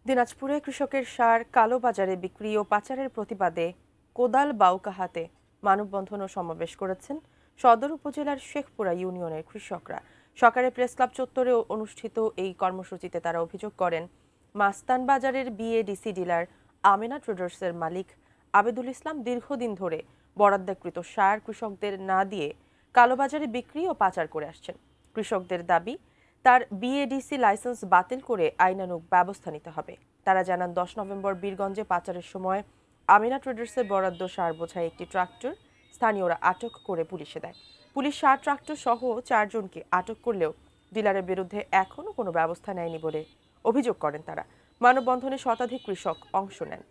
দিনাজপুরে কৃষকের সার কালোবাজারে বিক্রি ও পাচারের প্রতিবাদে কোদাল বাউকাহাতে মানববন্ধন ও সমাবেশ করেছেন সদর উপজেলার শেখপুরা ইউনিয়নের কৃষকরা। সকালে প্রেসক্লাব চত্বরে অনুষ্ঠিত এই কর্মসূচিতে তারা অভিযোগ করেন, মাস্তান বাজারের বিএডিসি ডিলার আমেনা ট্রেডার্সের মালিক আবেদুল ইসলাম দীর্ঘদিন ধরে বরাদ্দকৃত সার কৃষকদের না দিয়ে কালোবাজারে বিক্রি ও পাচার করে আসছেন। কৃষকদের দাবি, তার বিএডিসি লাইসেন্স বাতিল করে আইনানুগ ব্যবস্থা নিতে হবে। তারা জানান, 10 নভেম্বর বীরগঞ্জে পাচারের সময় আমিনা ট্রেডার্সের বরাদ্দ সার বোঝাই একটি ট্রাক্টর স্থানীয়রা আটক করে পুলিশে দেয়। পুলিশ সার ট্রাক্টর সহ 4 জনকে আটক করলেও ডিলারের বিরুদ্ধে এখনো কোনো ব্যবস্থা নেয়নি বলে অভিযোগ করেন তারা। মানববন্ধনে শতাধিক কৃষক অংশ নেন।